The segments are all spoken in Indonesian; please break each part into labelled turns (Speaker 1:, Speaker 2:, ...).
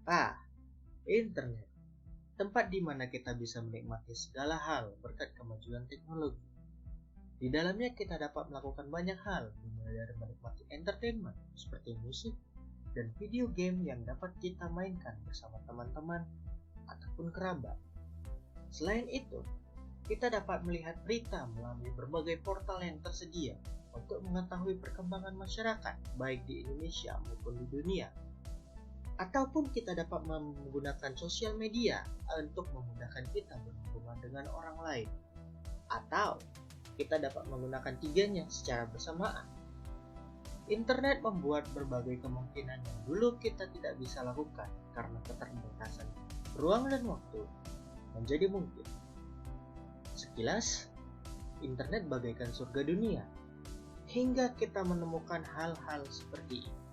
Speaker 1: Ah, internet. Tempat di mana kita bisa menikmati segala hal berkat kemajuan teknologi. Di dalamnya kita dapat melakukan banyak hal, mulai dari menikmati entertainment seperti musik dan video game yang dapat kita mainkan bersama teman-teman ataupun kerabat. Selain itu, kita dapat melihat berita melalui berbagai portal yang tersedia untuk mengetahui perkembangan masyarakat baik di Indonesia maupun di dunia. Ataupun kita dapat menggunakan sosial media untuk memudahkan kita berhubungan dengan orang lain. Atau kita dapat menggunakan tiganya secara bersamaan. Internet membuat berbagai kemungkinan yang dulu kita tidak bisa lakukan karena keterbatasan ruang dan waktu menjadi mungkin. Sekilas, internet bagaikan surga dunia, hingga kita menemukan hal-hal seperti ini.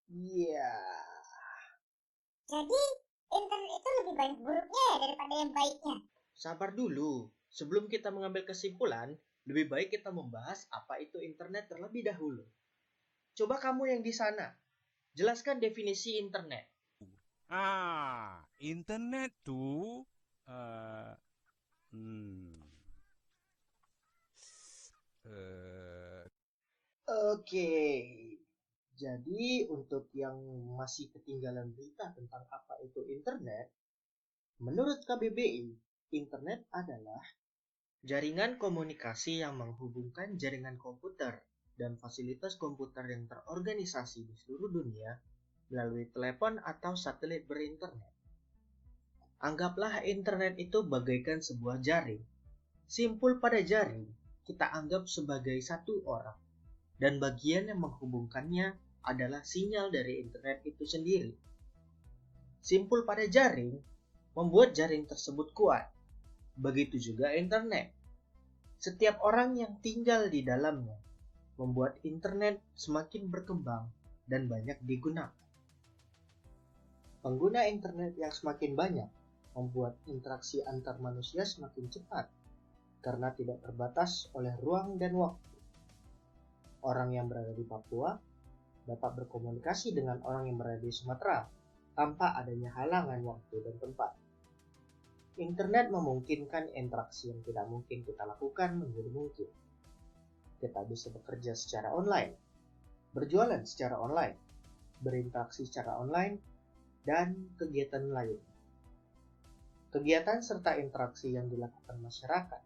Speaker 1: Iya.
Speaker 2: Jadi, internet itu lebih banyak buruknya ya daripada yang baiknya.
Speaker 1: Sabar dulu, sebelum kita mengambil kesimpulan, lebih baik kita membahas apa itu internet terlebih dahulu. Coba kamu yang di sana, jelaskan definisi internet.
Speaker 3: Internet tuh
Speaker 1: Oke, jadi untuk yang masih ketinggalan berita tentang apa itu internet, menurut KBBI, internet adalah jaringan komunikasi yang menghubungkan jaringan komputer dan fasilitas komputer yang terorganisasi di seluruh dunia melalui telepon atau satelit berinternet. Anggaplah internet itu bagaikan sebuah jaring. Simpul pada jaring, kita anggap sebagai satu orang. Dan bagian yang menghubungkannya adalah sinyal dari internet itu sendiri. Simpul pada jaring membuat jaring tersebut kuat. Begitu juga internet. Setiap orang yang tinggal di dalamnya membuat internet semakin berkembang dan banyak digunakan. Pengguna internet yang semakin banyak membuat interaksi antar manusia semakin cepat karena tidak terbatas oleh ruang dan waktu. Orang yang berada di Papua dapat berkomunikasi dengan orang yang berada di Sumatera tanpa adanya halangan waktu dan tempat. Internet memungkinkan interaksi yang tidak mungkin kita lakukan menjadi mungkin. Kita bisa bekerja secara online, berjualan secara online, berinteraksi secara online, dan kegiatan lain. Kegiatan serta interaksi yang dilakukan masyarakat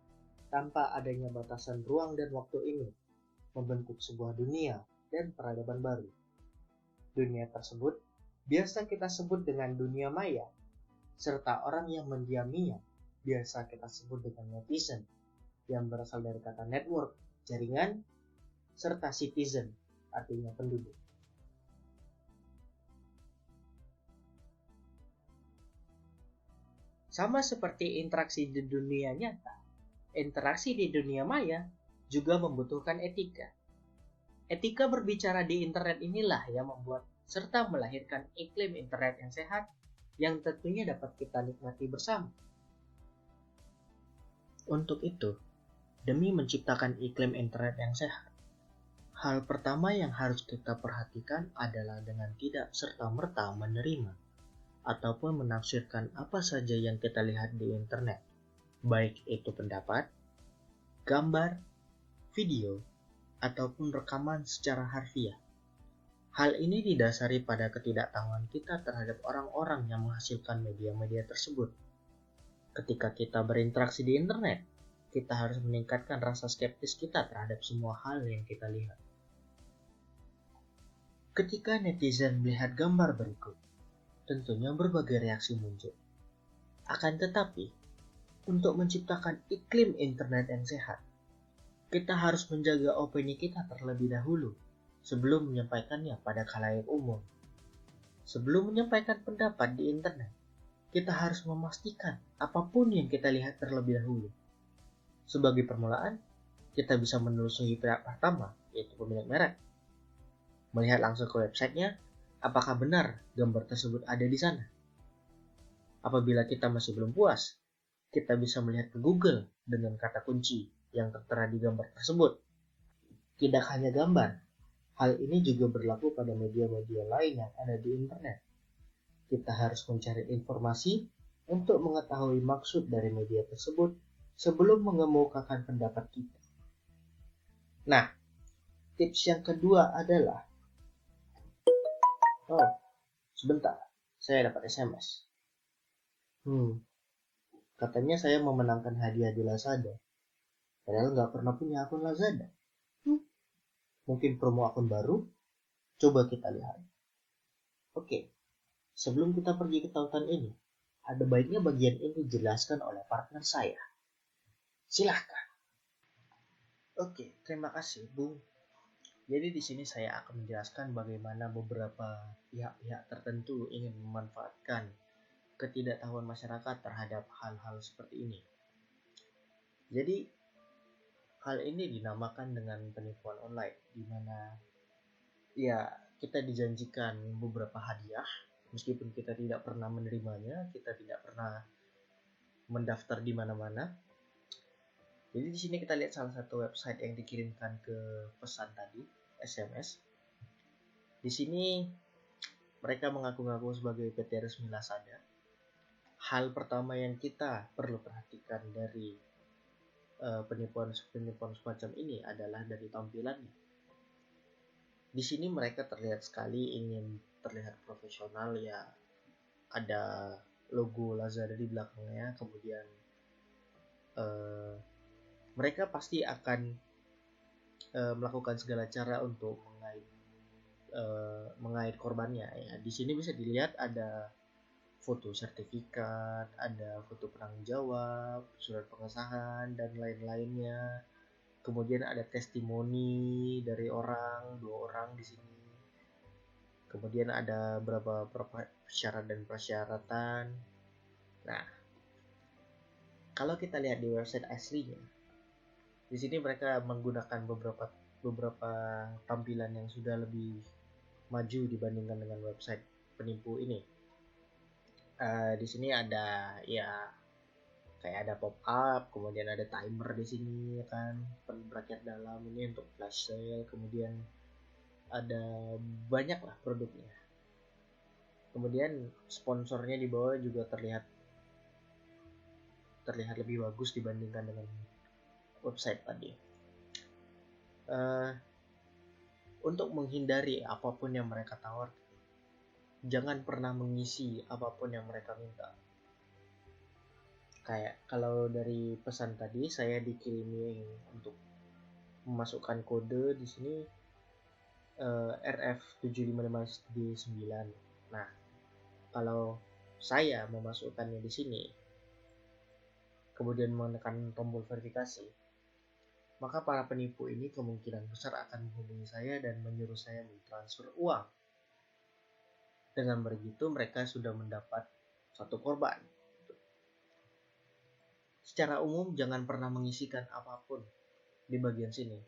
Speaker 1: tanpa adanya batasan ruang dan waktu ini membentuk sebuah dunia dan peradaban baru. Dunia tersebut biasa kita sebut dengan dunia maya, serta orang yang mendiaminya biasa kita sebut dengan netizen, yang berasal dari kata network, jaringan, serta citizen, artinya penduduk. Sama seperti interaksi di dunia nyata, interaksi di dunia maya juga membutuhkan etika. Etika berbicara di internet inilah yang membuat serta melahirkan iklim internet yang sehat yang tentunya dapat kita nikmati bersama. Untuk itu, demi menciptakan iklim internet yang sehat, hal pertama yang harus kita perhatikan adalah dengan tidak serta-merta menerima ataupun menafsirkan apa saja yang kita lihat di internet, baik itu pendapat, gambar, video, ataupun rekaman secara harfiah. Hal ini didasari pada ketidaktahuan kita terhadap orang-orang yang menghasilkan media-media tersebut. Ketika kita berinteraksi di internet, kita harus meningkatkan rasa skeptis kita terhadap semua hal yang kita lihat. Ketika netizen melihat gambar berikut, tentunya berbagai reaksi muncul. Akan tetapi, untuk menciptakan iklim internet yang sehat, kita harus menjaga opini kita terlebih dahulu sebelum menyampaikannya pada khalayak umum. Sebelum menyampaikan pendapat di internet, kita harus memastikan apapun yang kita lihat terlebih dahulu. Sebagai permulaan, kita bisa menelusuri pihak pertama, yaitu pemilik merek. Melihat langsung ke websitenya, apakah benar gambar tersebut ada di sana. Apabila kita masih belum puas, kita bisa melihat ke Google dengan kata kunci yang tertera di gambar tersebut. Tidak hanya gambar, Hal ini juga berlaku pada media-media lain yang ada di internet. Kita harus mencari informasi untuk mengetahui maksud dari media tersebut sebelum mengemukakan pendapat kita. Nah, tips yang kedua adalah, sebentar, saya dapat SMS. Katanya saya memenangkan hadiah di Lazada. Padahal nggak pernah punya akun Lazada. Mungkin promo akun baru? Coba kita lihat. Oke, sebelum kita pergi ke tautan ini, ada baiknya bagian ini dijelaskan oleh partner saya. Silahkan. Oke, terima kasih, Bung. Jadi di sini saya akan menjelaskan bagaimana beberapa pihak-pihak tertentu ingin memanfaatkan ketidaktahuan masyarakat terhadap hal-hal seperti ini. Jadi hal ini dinamakan dengan penipuan online, di mana ya kita dijanjikan beberapa hadiah, meskipun kita tidak pernah menerimanya, kita tidak pernah mendaftar di mana-mana. Jadi di sini kita lihat salah satu website yang dikirimkan ke pesan tadi, SMS. Di sini mereka mengaku-ngaku sebagai PT resmi Lazada. Hal pertama yang kita perlu perhatikan dari penipuan semacam ini adalah dari tampilannya. Di sini mereka terlihat sekali ingin terlihat profesional, ya ada logo Lazada di belakangnya, kemudian mereka pasti akan melakukan segala cara untuk mengait korbannya. Ya, di sini bisa dilihat ada foto sertifikat, ada foto penanggung jawab, surat pengesahan, dan lain-lainnya. Kemudian ada testimoni dari dua orang di sini. Kemudian ada beberapa syarat dan persyaratan. Nah, kalau kita lihat di website aslinya, di sini mereka menggunakan beberapa tampilan yang sudah lebih maju dibandingkan dengan website penipu ini. Di sini ada ya kayak ada pop up, kemudian ada timer di sini kan, bracket dalam ini untuk flash sale, kemudian ada banyak lah produknya. Kemudian sponsornya di bawah juga terlihat lebih bagus dibandingkan dengan website tadi. Untuk menghindari apapun yang mereka tawarkan, jangan pernah mengisi apapun yang mereka minta. Kayak kalau dari pesan tadi saya dikirimi untuk memasukkan kode di sini RF755D9. Nah, kalau saya memasukkannya di sini, kemudian menekan tombol verifikasi, maka para penipu ini kemungkinan besar akan menghubungi saya dan menyuruh saya mentransfer uang. Dengan begitu mereka sudah mendapat satu korban. Secara umum jangan pernah mengisikan apapun di bagian sini.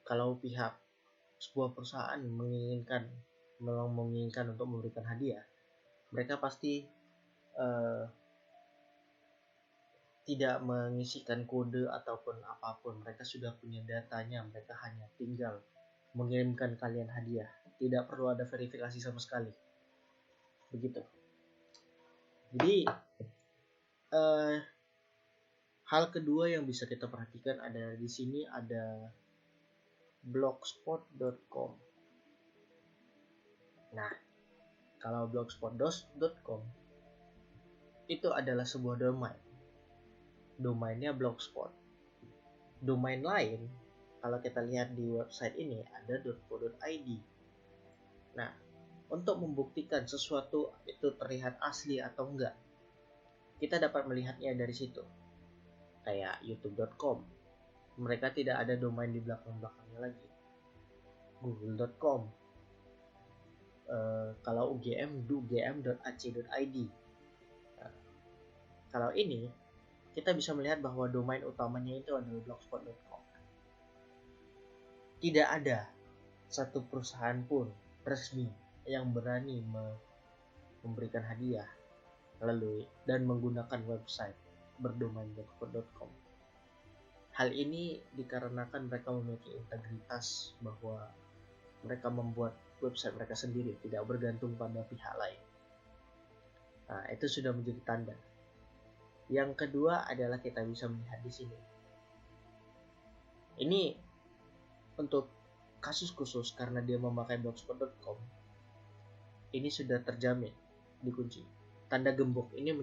Speaker 1: Kalau pihak sebuah perusahaan menginginkan untuk memberikan hadiah, mereka pasti tidak mengisikan kode ataupun apapun. Mereka sudah punya datanya, mereka hanya tinggal mengirimkan kalian hadiah. Tidak perlu ada verifikasi sama sekali. Begitu. Jadi hal kedua yang bisa kita perhatikan ada di sini ada blogspot.com. Nah, kalau blogspot.com itu adalah sebuah domain. Domainnya blogspot. Domain lain kalau kita lihat di website ini ada .co.id. Nah, untuk membuktikan sesuatu itu terlihat asli atau enggak, kita dapat melihatnya dari situ. Kayak youtube.com, mereka tidak ada domain di belakangnya lagi. google.com, kalau UGM ugm.ac.id. Nah, kalau ini kita bisa melihat bahwa domain utamanya itu adalah blogspot.com. Tidak ada satu perusahaan pun resmi yang berani memberikan hadiah dan menggunakan website berdomain blogspot.com. Hal ini dikarenakan mereka memiliki integritas bahwa mereka membuat website mereka sendiri, tidak bergantung pada pihak lain. Nah, itu sudah menjadi tanda. Yang kedua adalah kita bisa melihat di sini. Ini untuk kasus khusus karena dia memakai blogspot.com. Ini sudah terjamin dikunci. Tanda gembok ini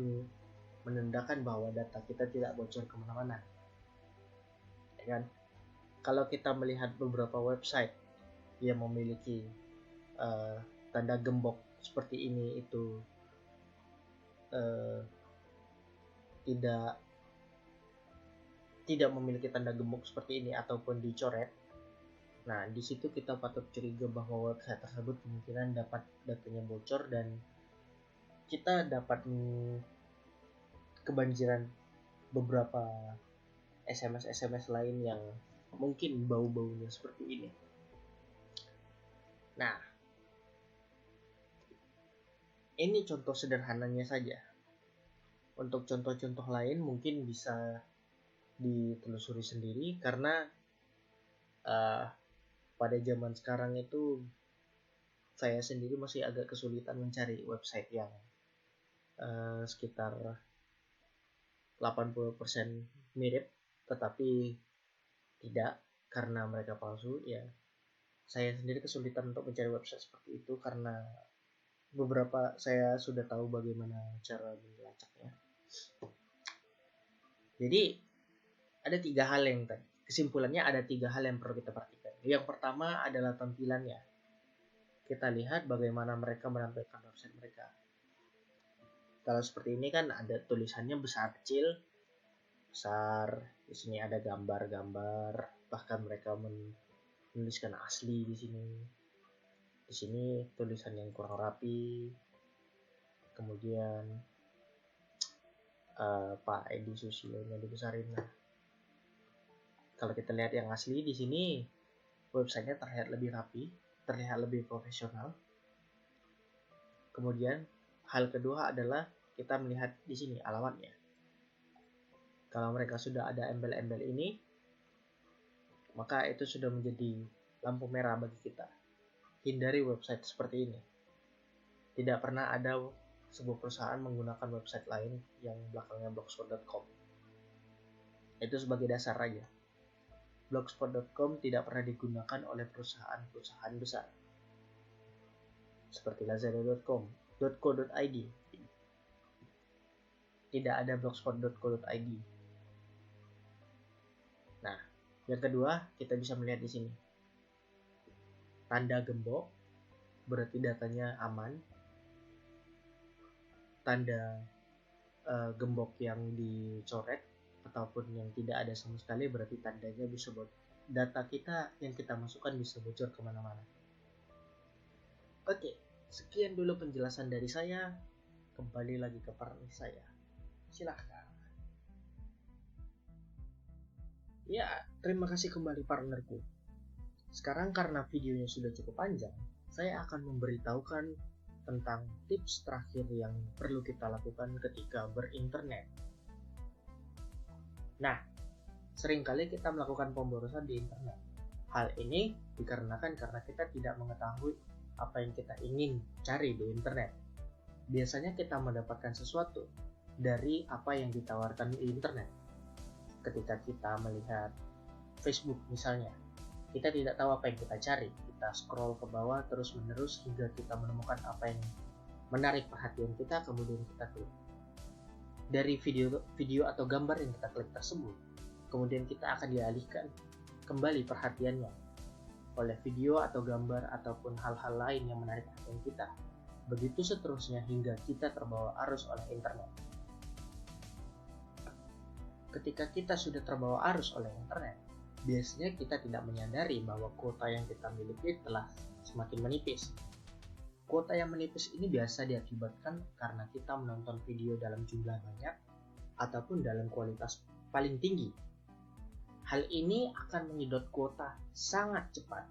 Speaker 1: menandakan bahwa data kita tidak bocor kemana-mana. Ya kan? Kalau kita melihat beberapa website yang memiliki tanda gembok seperti ini, itu tidak memiliki tanda gembok seperti ini ataupun dicoret. Nah, di situ kita patut curiga bahwa website tersebut kemungkinan dapat datanya bocor dan kita dapat kebanjiran beberapa SMS lain yang mungkin bau-baunya seperti ini. Nah, ini contoh sederhananya saja. Untuk contoh-contoh lain mungkin bisa ditelusuri sendiri karena pada zaman sekarang itu saya sendiri masih agak kesulitan mencari website yang sekitar 80% mirip tetapi tidak karena mereka palsu. Ya, saya sendiri kesulitan untuk mencari website seperti itu karena beberapa saya sudah tahu bagaimana cara melacaknya. Jadi ada 3 hal yang tadi. Kesimpulannya ada 3 hal yang perlu kita perhatikan. Yang pertama adalah tampilannya. Kita lihat bagaimana mereka menampilkan website mereka. Kalau seperti ini kan ada tulisannya besar kecil, besar. Di sini ada gambar-gambar, bahkan mereka menuliskan asli di sini. Di sini tulisan yang kurang rapi. Kemudian Pak ID Susionya dibesarin. Nah, kalau kita lihat yang asli di sini websitenya terlihat lebih rapi, terlihat lebih profesional. Kemudian hal kedua adalah kita melihat di sini alamatnya. Kalau mereka sudah ada embel-embel ini, maka itu sudah menjadi lampu merah bagi kita. Hindari website seperti ini. Tidak pernah ada sebuah perusahaan menggunakan website lain yang belakangnya blogspot.com. Itu sebagai dasar aja. Blogspot.com tidak pernah digunakan oleh perusahaan-perusahaan besar seperti lazada.com, .co.id. Tidak ada blogspot.co.id. Nah, yang kedua kita bisa melihat di sini. Tanda gembok berarti datanya aman. Tanda gembok yang dicoret ataupun yang tidak ada sama sekali berarti tandanya bisa data kita yang kita masukkan bisa bocor kemana-mana. Oke, sekian dulu penjelasan dari saya. Kembali lagi ke partner saya. Silahkan. Ya, terima kasih kembali partnerku. Sekarang karena videonya sudah cukup panjang, saya akan memberitahukan tentang tips terakhir yang perlu kita lakukan ketika berinternet. Nah, seringkali kita melakukan pemborosan di internet. Hal ini dikarenakan karena kita tidak mengetahui apa yang kita ingin cari di internet. Biasanya kita mendapatkan sesuatu dari apa yang ditawarkan di internet. Ketika kita melihat Facebook misalnya, kita tidak tahu apa yang kita cari. Kita scroll ke bawah terus-menerus hingga kita menemukan apa yang menarik perhatian kita, kemudian kita klik. Dari video atau gambar yang kita klik tersebut, kemudian kita akan dialihkan kembali perhatiannya oleh video atau gambar ataupun hal-hal lain yang menarik perhatian kita. Begitu seterusnya hingga kita terbawa arus oleh internet. Ketika kita sudah terbawa arus oleh internet, biasanya kita tidak menyadari bahwa kuota yang kita miliki telah semakin menipis. Kuota yang menipis ini biasa diakibatkan karena kita menonton video dalam jumlah banyak ataupun dalam kualitas paling tinggi. Hal ini akan menyedot kuota sangat cepat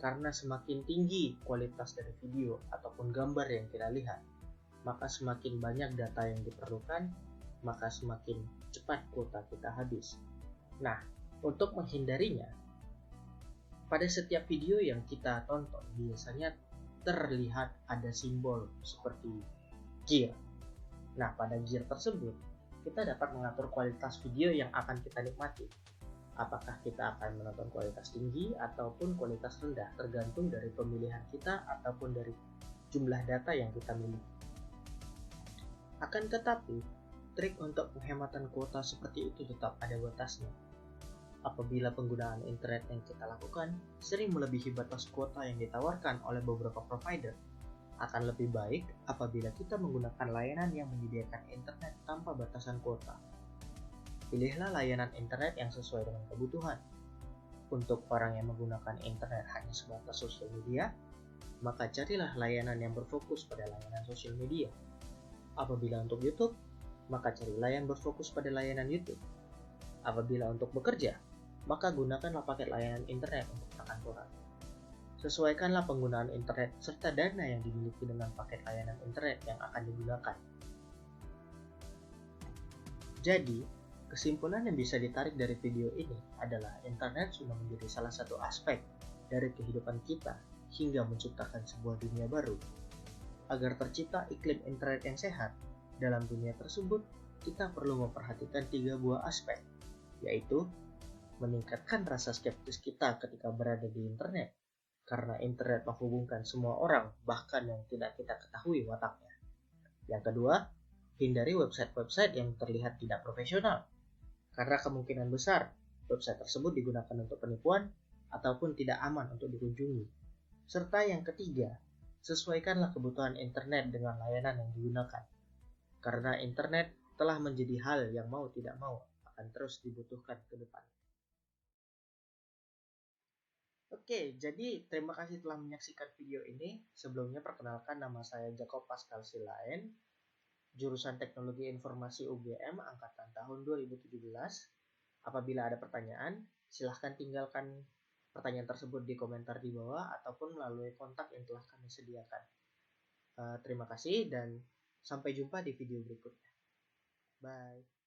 Speaker 1: karena semakin tinggi kualitas dari video ataupun gambar yang kita lihat, maka semakin banyak data yang diperlukan, maka semakin cepat kuota kita habis. Nah, untuk menghindarinya, Pada setiap video yang kita tonton, biasanya terlihat ada simbol seperti gear. Nah, pada gear tersebut, kita dapat mengatur kualitas video yang akan kita nikmati. Apakah kita akan menonton kualitas tinggi ataupun kualitas rendah, tergantung dari pemilihan kita ataupun dari jumlah data yang kita miliki. Akan tetapi, trik untuk penghematan kuota seperti itu tetap ada batasnya. Apabila penggunaan internet yang kita lakukan sering melebihi batas kuota yang ditawarkan oleh beberapa provider, akan lebih baik apabila kita menggunakan layanan yang menyediakan internet tanpa batasan kuota. Pilihlah layanan internet yang sesuai dengan kebutuhan. Untuk orang yang menggunakan internet hanya sebatas sosial media, maka carilah layanan yang berfokus pada layanan sosial media. Apabila untuk YouTube, maka carilah yang berfokus pada layanan YouTube. Apabila untuk bekerja, maka gunakanlah paket layanan internet untuk perkantoran. Sesuaikanlah penggunaan internet serta dana yang dimiliki dengan paket layanan internet yang akan digunakan. Jadi, kesimpulan yang bisa ditarik dari video ini adalah internet sudah menjadi salah satu aspek dari kehidupan kita hingga menciptakan sebuah dunia baru. Agar tercipta iklim internet yang sehat, dalam dunia tersebut kita perlu memperhatikan 3 buah aspek, yaitu meningkatkan rasa skeptis kita ketika berada di internet, karena internet menghubungkan semua orang, bahkan yang tidak kita ketahui wataknya. Yang kedua, hindari website-website yang terlihat tidak profesional, karena kemungkinan besar website tersebut digunakan untuk penipuan ataupun tidak aman untuk dikunjungi. Serta yang ketiga, sesuaikanlah kebutuhan internet dengan layanan yang digunakan, karena internet telah menjadi hal yang mau tidak mau akan terus dibutuhkan ke depan. Oke, jadi terima kasih telah menyaksikan video ini. Sebelumnya perkenalkan, nama saya Jacob Pascal Silaen, jurusan Teknologi Informasi UGM angkatan tahun 2017. Apabila ada pertanyaan, silahkan tinggalkan pertanyaan tersebut di komentar di bawah ataupun melalui kontak yang telah kami sediakan. Terima kasih dan sampai jumpa di video berikutnya. Bye.